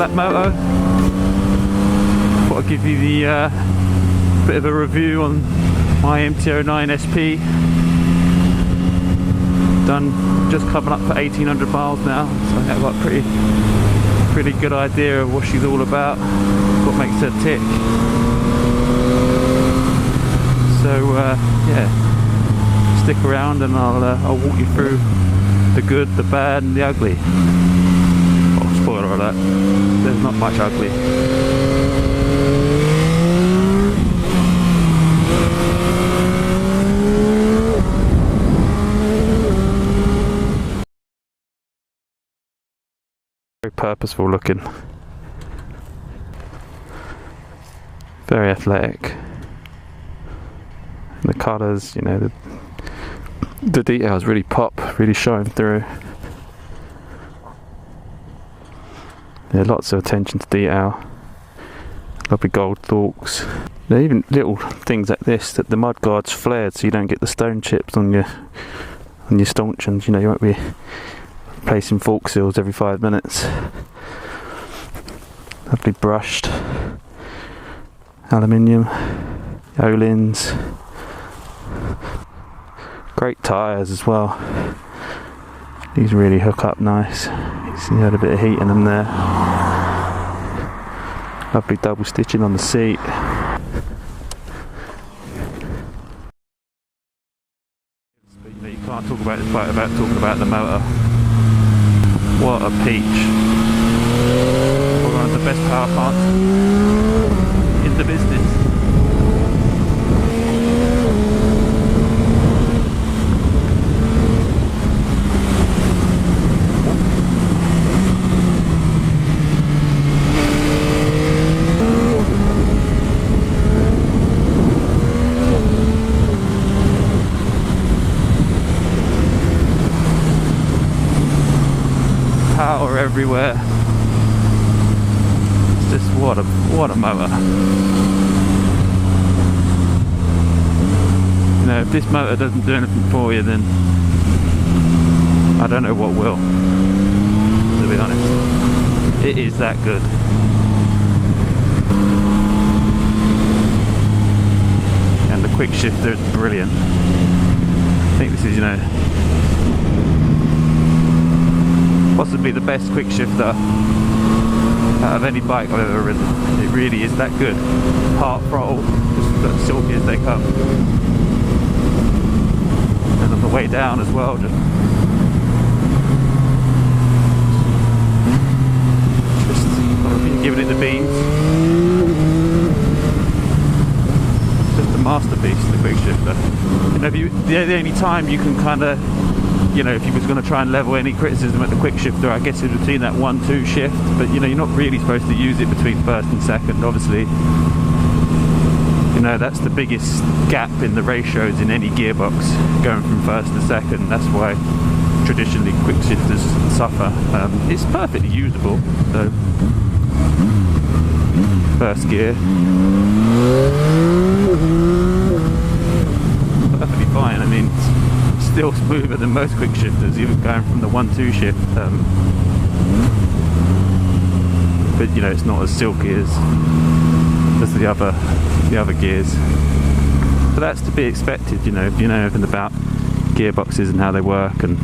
TankslapMoto. Thought I'd give you the bit of a review on my MT09 SP. Done just coming up for 1800 miles now, so I have got a pretty good idea of what she's all about, what makes her tick. So yeah, stick around and I'll walk you through the good, the bad and the ugly. Oh, spoiler alert, there's not much ugly. Very purposeful looking, very athletic. And the colours, you know, the details really pop, really shine through. Yeah, lots of attention to detail. Lovely gold forks. There are even little things like this, that the mud guard's flared so you don't get the stone chips on your stanchions. You know, you won't be replacing fork seals every 5 minutes. Lovely brushed aluminium, O-lins. Great tyres as well. These really hook up nice. You see, had a bit of heat in them there. Lovely double stitching on the seat. You can't talk about this bike without talking about the motor. What a peach. One of the best power plants in the business. Power everywhere. It's just what a motor. You know, if this motor doesn't do anything for you, then I don't know what will, to be honest. It is that good. And the quick shifter is brilliant. I think this is, you know, possibly the best quick shifter out of any bike I've ever ridden. It really is that good. Part throttle, just as silky as they come. And on the way down as well, just giving it the beans. Just a masterpiece, the quick shifter. You know, the only time you can kind of, you know, if you was going to try and level any criticism at the quick shifter, I guess it's between that 1-2 shift, but you know, you're not really supposed to use it between first and second, obviously. You know, that's the biggest gap in the ratios in any gearbox, going from first to second. That's why traditionally quick shifters suffer. It's perfectly usable, so first gear, perfectly fine. I mean, still smoother than most quick shifters, even going from the 1-2 shift. But you know, it's not as silky as the other gears. But that's to be expected. You know, if you know everything about gearboxes and how they work, and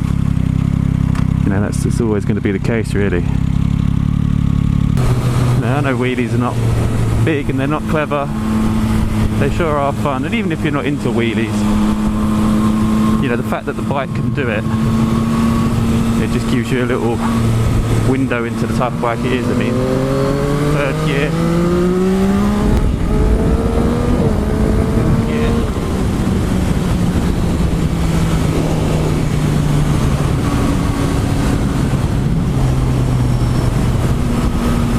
you know, that's always going to be the case, really. Now, I know wheelies are not big and they're not clever. They sure are fun, and even if you're not into wheelies, you know, the fact that the bike can do it, it just gives you a little window into the type of bike it is. I mean, third gear.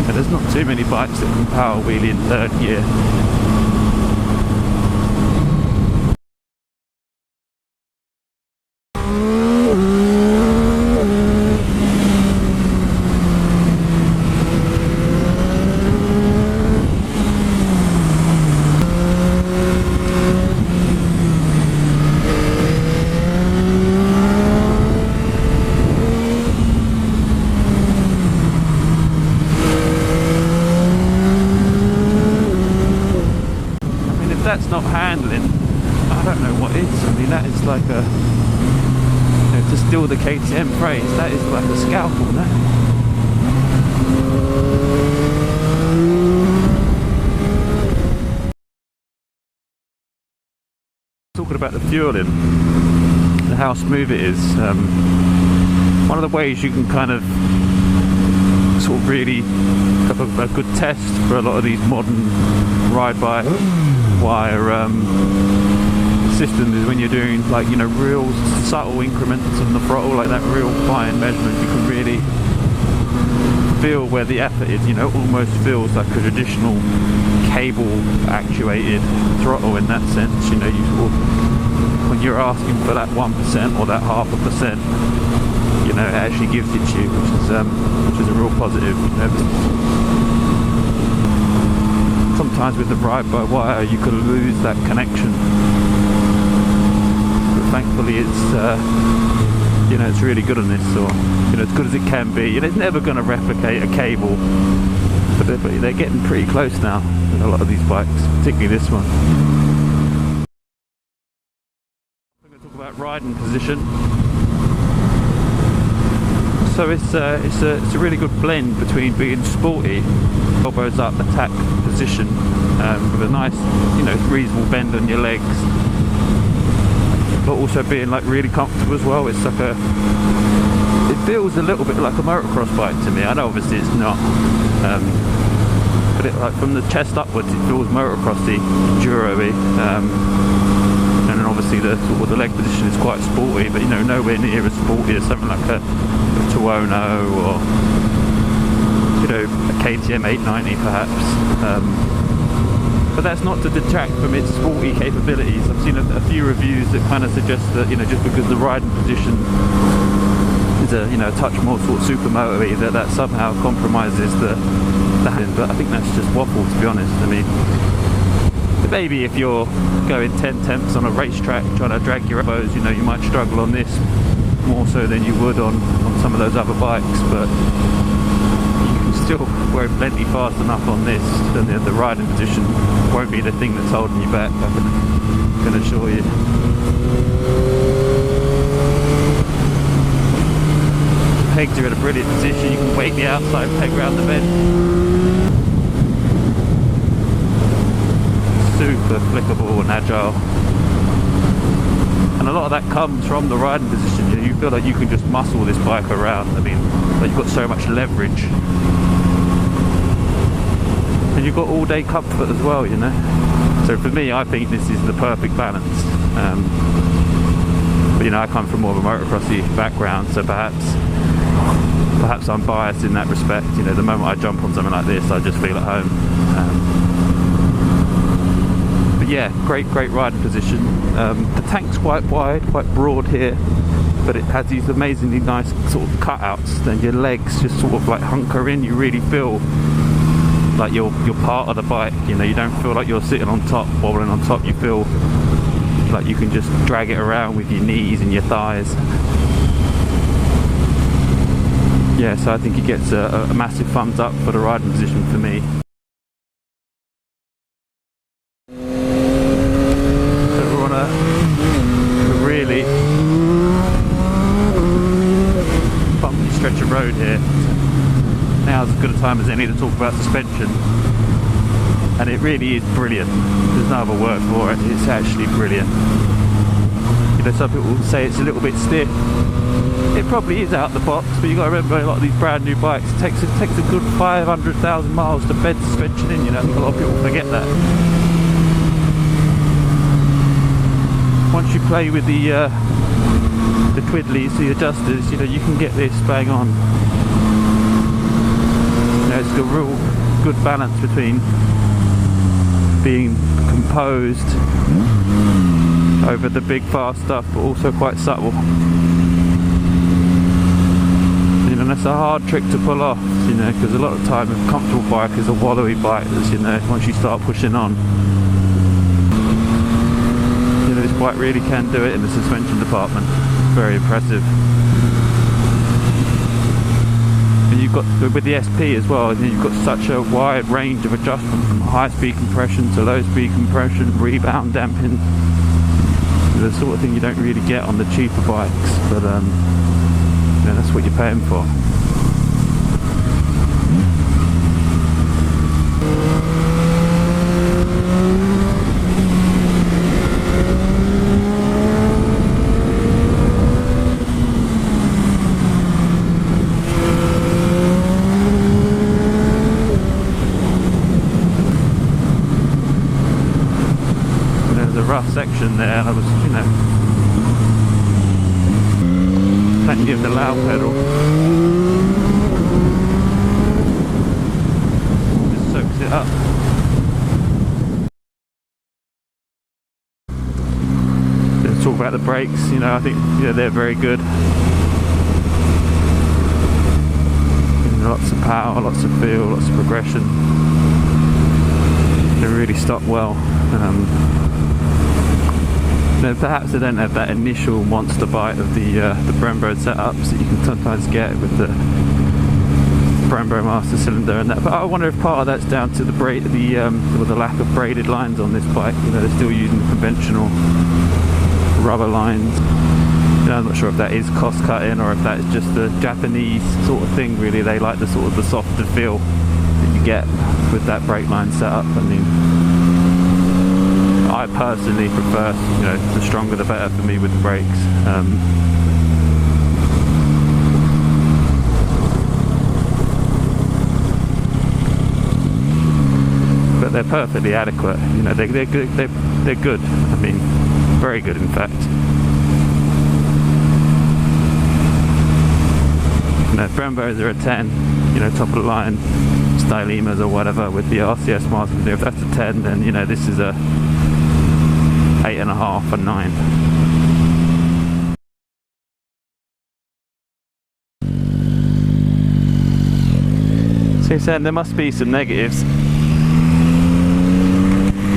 Yeah, there's not too many bikes that can power wheelie in third gear. that's not handling, I don't know what is. I mean, that is like a, you know, to steal the KTM phrase, that is like a scalpel, that. Talking about the fueling and how smooth it is, one of the ways you can kind of sort of really have a good test for a lot of these modern ride-by-wire systems is when you're doing, like, you know, real subtle increments on the throttle, like that real fine measurement. You can really feel where the effort is, you know. Almost feels like a traditional cable actuated throttle in that sense, you know. You sort of, when you're asking for that 1% or that 0.5%, you know, it actually gives it to you, which is a real positive, you know. Sometimes with the ride-by-wire you could lose that connection, but thankfully it's you know, it's really good on this, or, you know, as good as it can be. You know, it's never going to replicate a cable, but they're getting pretty close now with a lot of these bikes, particularly this one. I'm going to talk about riding position. So it's a really good blend between being sporty, elbows up, attack position, with a nice, you know, reasonable bend on your legs, but also being like really comfortable as well. It's like it feels a little bit like a motocross bike to me. I know obviously it's not, but like from the chest upwards it feels motocrossy, enduro-y, and then obviously the leg position is quite sporty, but, you know, nowhere near as sporty as something like a Tuono or, you know, a KTM 890 perhaps, but that's not to detract from its sporty capabilities. I've seen a few reviews that kind of suggest that, you know, just because the riding position is a, you know, a touch more sort of supermoto-y, that somehow compromises the handling, but I think that's just waffle, to be honest. I mean, maybe if you're going 10 temps on a racetrack trying to drag your elbows, you know, you might struggle on this more so than you would on some of those other bikes, but you can still go plenty fast enough on this, and the riding position won't be the thing that's holding you back, I can assure you. Pegs are in a brilliant position. You can wake the outside peg round the bend. Super flickable and agile, and a lot of that comes from the riding position. You feel like you can just muscle this bike around. I mean, like, you've got so much leverage, and you've got all day comfort as well, you know. So for me, I think this is the perfect balance, but, you know, I come from more of a motocrossy background, so perhaps I'm biased in that respect. You know, the moment I jump on something like this, I just feel at home. Yeah, great riding position. The tank's quite wide, quite broad here, but it has these amazingly nice sort of cutouts. Then your legs just sort of like hunker in. You really feel like you're part of the bike. You know, you don't feel like you're sitting on top, wobbling on top. You feel like you can just drag it around with your knees and your thighs. Yeah, so I think it gets a massive thumbs up for the riding position for me. Stretch of road here. Now's as good a time as any to talk about suspension, and it really is brilliant. There's no other word for it. It's actually brilliant. You know, some people say it's a little bit stiff. It probably is out the box, but you got to remember, a lot of these brand new bikes, it takes a good 500,000 miles to bed suspension in. You know, I think a lot of people forget that. Once you play with the twiddlies, the adjusters, you know, you can get this bang on. You know, it's a real good balance between being composed over the big fast stuff, but also quite subtle. You know, that's a hard trick to pull off, you know, because a lot of the time a comfortable bike is a wallowy bike that's, you know, once you start pushing on, you know, this bike really can do it in the suspension department. Very impressive. And then you've got with the SP as well, and you've got such a wide range of adjustment from high speed compression to low speed compression, rebound damping, the sort of thing you don't really get on the cheaper bikes, but you know, that's what you're paying for. Rough section there. I was, you know, plenty of the loud pedal. Just soaks it up. Let's talk about the brakes. You know, I think they're very good. Lots of power, lots of feel, lots of progression. They really stop well. Perhaps they don't have that initial monster bite of the Brembo setups that you can sometimes get with the Brembo master cylinder and that. But I wonder if part of that's down to the lack of braided lines on this bike. You know, they're still using conventional rubber lines. You know, I'm not sure if that is cost cutting or if that is just the Japanese sort of thing. Really, they like the sort of the softer feel that you get with that brake line setup. I mean, I personally prefer, you know, the stronger the better for me with the brakes. But they're perfectly adequate. You know, they're good. They're good. I mean, very good, in fact. You know, Brembos are a 10. You know, top of the line Stylemas or whatever with the RCS masters. If that's a 10, then you know this is a 8.5 and 9. So you're saying there must be some negatives.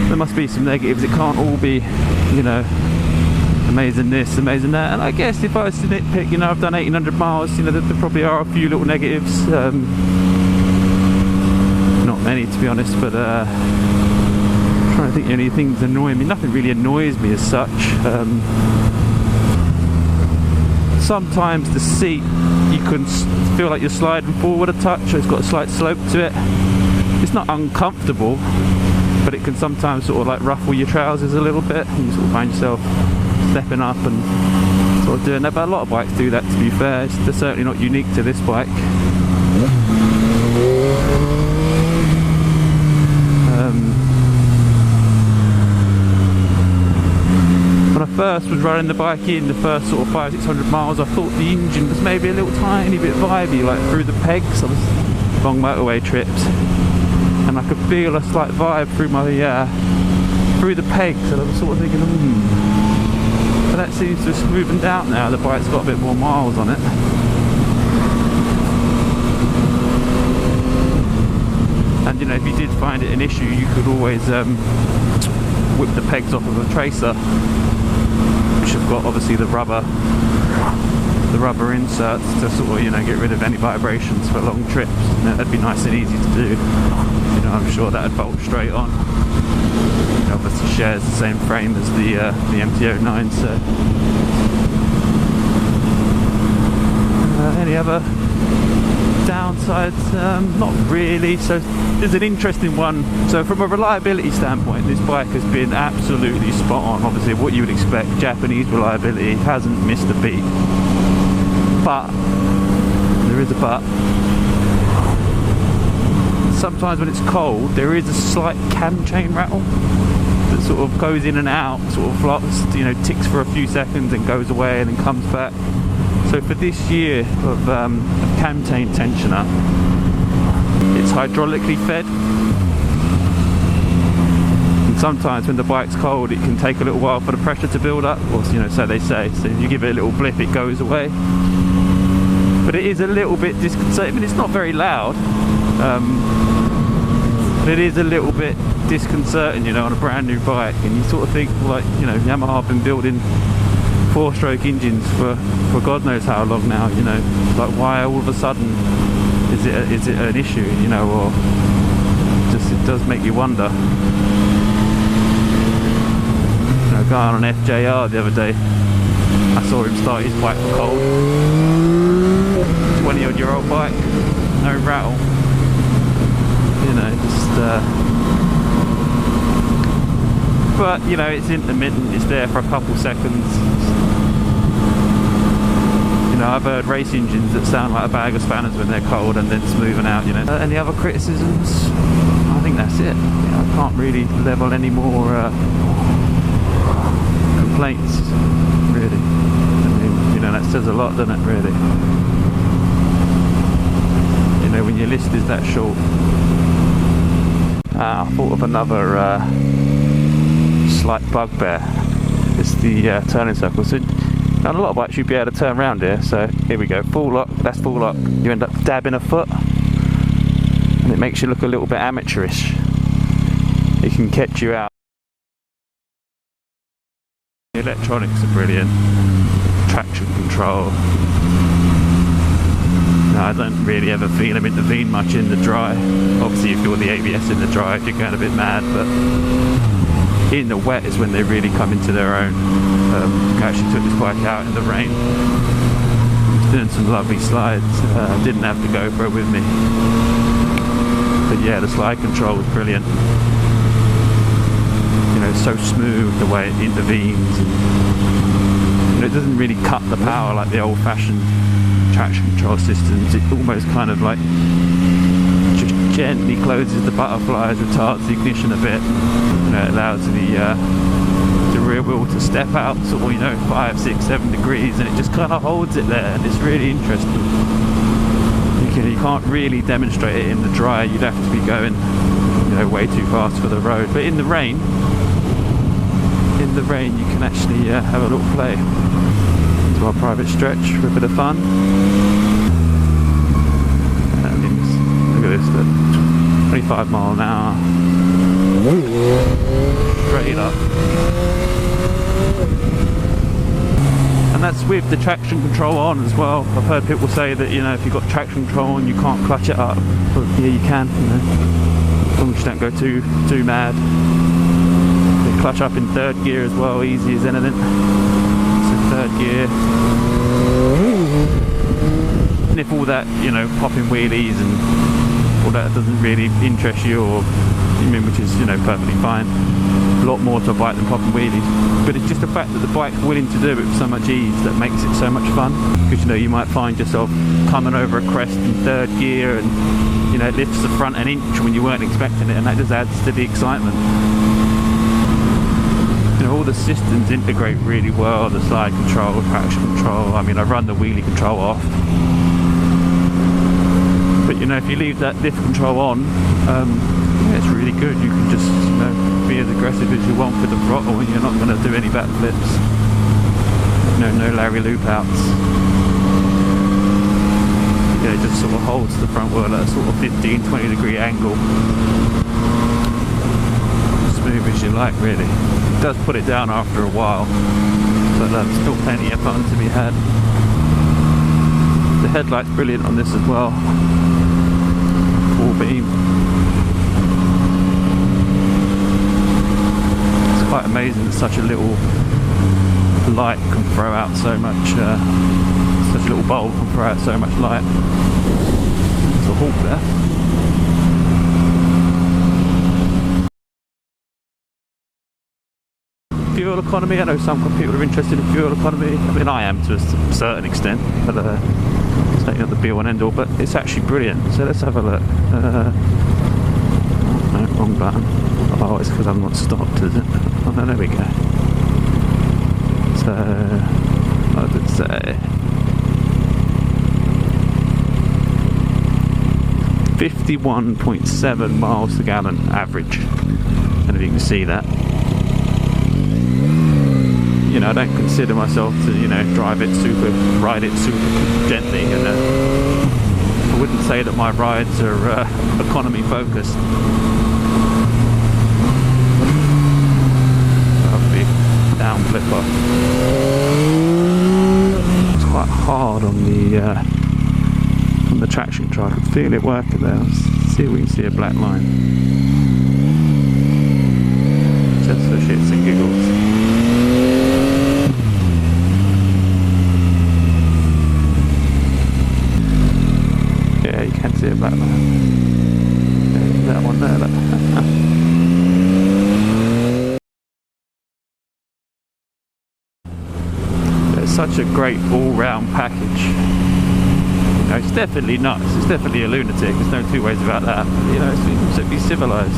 There must be some negatives. It can't all be, you know, amazing this, amazing that. And I guess if I was to nitpick, you know, I've done 1,800 miles. You know, there probably are a few little negatives. Not many, to be honest, but. I think the only things annoying me, nothing really annoys me as such. Sometimes the seat, you can feel like you're sliding forward a touch, so it's got a slight slope to it. It's not uncomfortable, but it can sometimes sort of like ruffle your trousers a little bit, and you sort of find yourself stepping up and sort of doing that. But a lot of bikes do that, to be fair. They're certainly not unique to this bike. When I first was running the bike in the first sort of 500-600 miles, I thought the engine was maybe a little tiny bit vibey, like through the pegs. I was long motorway trips, and I could feel a slight vibe through my through the pegs, and I was sort of thinking, but that seems to have smoothened out now. The bike's got a bit more miles on it. And you know, if you did find it an issue, you could always whip the pegs off of a tracer, which have got obviously the rubber inserts to sort of, you know, get rid of any vibrations for long trips. You know, that'd be nice and easy to do. You know, I'm sure that'd bolt straight on. It obviously shares the same frame as the MT09. So, any other downsides? Not really. So there's an interesting one. So from a reliability standpoint, this bike has been absolutely spot on. Obviously what you would expect, Japanese reliability, hasn't missed a beat. But there is a but. Sometimes when it's cold, there is a slight cam chain rattle that sort of goes in and out, sort of flops, you know, ticks for a few seconds and goes away and then comes back. So for this year of cam chain tensioner, it's hydraulically fed. And sometimes when the bike's cold, it can take a little while for the pressure to build up, or you know, so they say. So if you give it a little blip, it goes away. But it is a little bit disconcerting. I mean, it's not very loud, but it is a little bit disconcerting, you know, on a brand new bike. And you sort of think, like, you know, Yamaha have been building 4-stroke engines for God knows how long now, you know. Like, why all of a sudden is is it an issue, you know, or just it does make you wonder. You know, a guy on an FJR the other day, I saw him start his bike for cold. 20-odd-year-old bike, no rattle. You know, just but you know, it's intermittent, it's there for a couple seconds. You know, I've heard race engines that sound like a bag of spanners when they're cold and then smoothing out, you know. Any other criticisms? I think that's it. You know, I can't really level any more complaints, really. I mean, you know, that says a lot, doesn't it, really? You know, when your list is that short. I thought of another slight bugbear. It's the turning circle. So on a lot of bikes you'd be able to turn around here. So here we go, full lock, that's full lock. You end up dabbing a foot and it makes you look a little bit amateurish. It can catch you out. The electronics are brilliant. Traction control. No, I don't really ever feel them intervene much in the dry. Obviously if you're the ABS in the dry, you're going a bit mad, but in the wet is when they really come into their own. I actually took this bike out in the rain, doing some lovely slides. Didn't have the GoPro with me, but yeah, the slide control was brilliant. You know, it's so smooth the way it intervenes, and you know, it doesn't really cut the power like the old-fashioned traction control systems. It almost kind of like just gently closes the butterflies, retards the ignition a bit. You know, it allows the rear wheel to step out sort of, you know, 5, 6, 7 degrees, and it just kind of holds it there, and it's really interesting. You can't really demonstrate it in the dry. You'd have to be going, you know, way too fast for the road. But in the rain you can actually have a little play. Into our private stretch for a bit of fun. Look at this, look. 25 mile an hour. Straight up. And that's with the traction control on as well. I've heard people say that, you know, if you've got traction control on, you can't clutch it up. But yeah, you can, you know, as long as you don't go too mad. They clutch up in third gear as well, easy as anything. So third gear. And if all that, you know, popping wheelies and all that doesn't really interest you, or I mean, which is, you know, perfectly fine. A lot more to a bike than popping wheelies, but it's just the fact that the bike's willing to do it with so much ease that makes it so much fun. Because, you know, you might find yourself coming over a crest in third gear, and you know, it lifts the front an inch when you weren't expecting it, and that just adds to the excitement. You know, all the systems integrate really well. The slide control, traction control. I mean, I run the wheelie control off. But you know, if you leave that lift control on, yeah, it's really good. You can just, you know, be as aggressive as you want with the throttle, and you're not going to do any backflips. No Larry loop outs. Yeah, it just sort of holds the front wheel at a sort of 15-20 degree angle. Smooth as you like, really. It does put it down after a while, but still plenty of fun to be had. The headlight's brilliant on this as well. Full beam. It's quite amazing that such a little light can throw out so much, such a little bulb can throw out so much light. There's a hawk there. Fuel economy, I know some people are interested in fuel economy. I mean, I am to a certain extent, but it's not the be all and end all, but it's actually brilliant. So let's have a look. No, wrong button. Oh, it's because I'm not stopped, is it? Oh no, there we go. So I would say 51.7 miles per gallon average. I don't know if you can see that. You know, I don't consider myself to, you know, ride it super gently, and I wouldn't say that my rides are economy focused. That'll be down flipper. It's quite hard on the traction control. I can feel it working there. Let's see if we can see a black line. Just for shits and giggles. Yeah, you can see a black line. There's that one there. It's such a great all-round package. You know, it's definitely nuts. It's definitely a lunatic. There's no two ways about that. You know, it's to be civilized.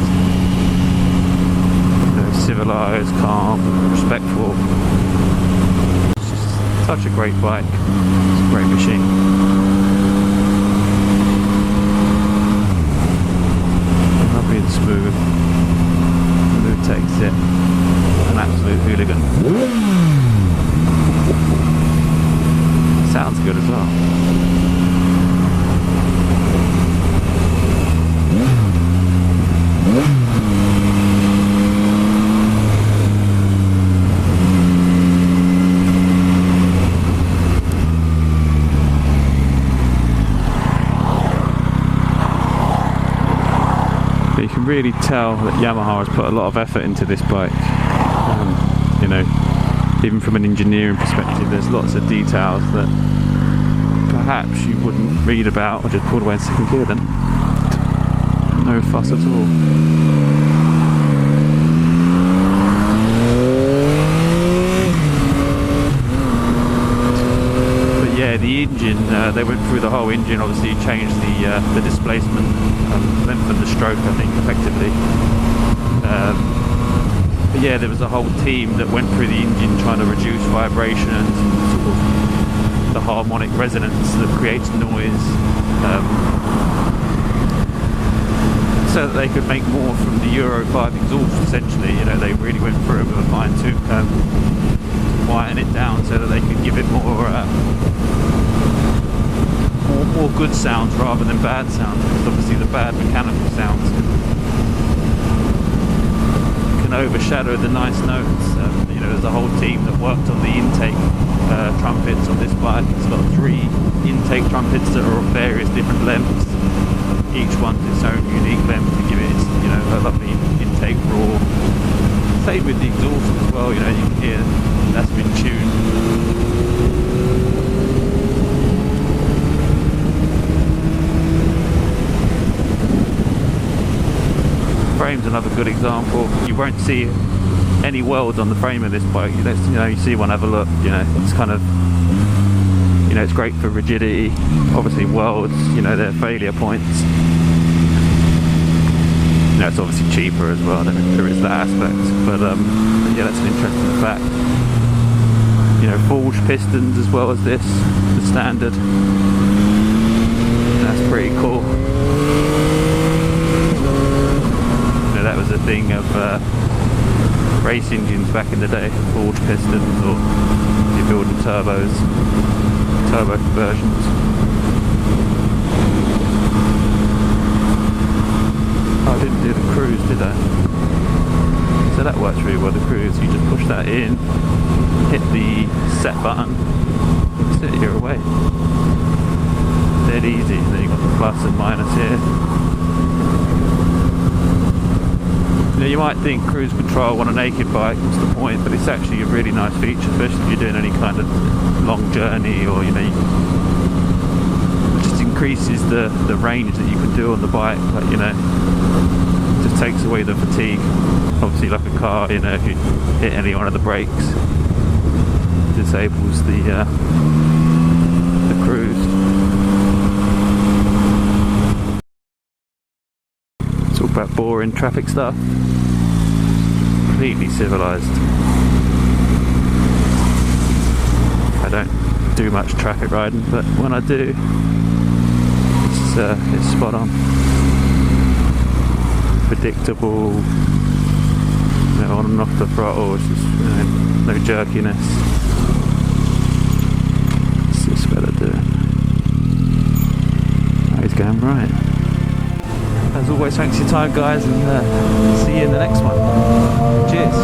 You know, civilized, calm, respectful. It's just such a great bike. It's a great machine. Lovely and smooth. Smooth takes it. An absolute hooligan. Sounds good as well. But you can really tell that Yamaha has put a lot of effort into this bike. You know, even from an engineering perspective, there's lots of details that perhaps you wouldn't read about or just pulled away in second gear then. No fuss at all. But yeah, the engine, they went through the whole engine, obviously changed the displacement, lengthened the stroke, I think, effectively. But yeah, there was a whole team that went through the engine trying to reduce vibrations and sort of the harmonic resonance that creates noise, so that they could make more from the Euro 5 exhaust. Essentially, you know, they really went through it with a fine tooth comb to whiten it down so that they could give it more good sounds rather than bad sounds, because obviously the bad mechanical sounds can overshadow the nice notes. You know, there's a whole team that worked on the intake trumpets on this bike. It's got 3 intake trumpets that are of various different lengths. Each one's its own unique length to give it, you know, a lovely intake roar. Same with the exhaust as well. You know, you can hear that's been tuned. Frame's another good example. You won't see any welds on the frame of this bike. You know, you see one, have a look. You know, it's kind of, you know, it's great for rigidity. Obviously, welds, you know, they're failure points. You know, it's obviously cheaper as well. There is that aspect, but yeah, that's an interesting fact. You know, forged pistons as well as this, the standard. That's pretty cool. That was a thing of race engines back in the day, forged pistons, or you're building turbo conversions. Oh, I didn't do the cruise, did I? So that works really well, the cruise. You just push that in, hit the set button, set you're away. Dead easy. Then you've got the plus and minus here. You know, you might think cruise control on a naked bike, what's the point? But it's actually a really nice feature, especially if you're doing any kind of long journey, or, you know, it just increases the range that you can do on the bike. Like, you know, it just takes away the fatigue. Obviously, like a car, you know, if you hit any one of the brakes, it disables the cruise. Talk about boring traffic stuff. Completely civilized. I don't do much traffic riding, but when I do, it's spot on. Predictable. You know, on and off the throttle. It's just, you know, no jerkiness. What's this fella doing? Oh, he's going right. As always, thanks for your time, guys, and see you in the next one. Cheers.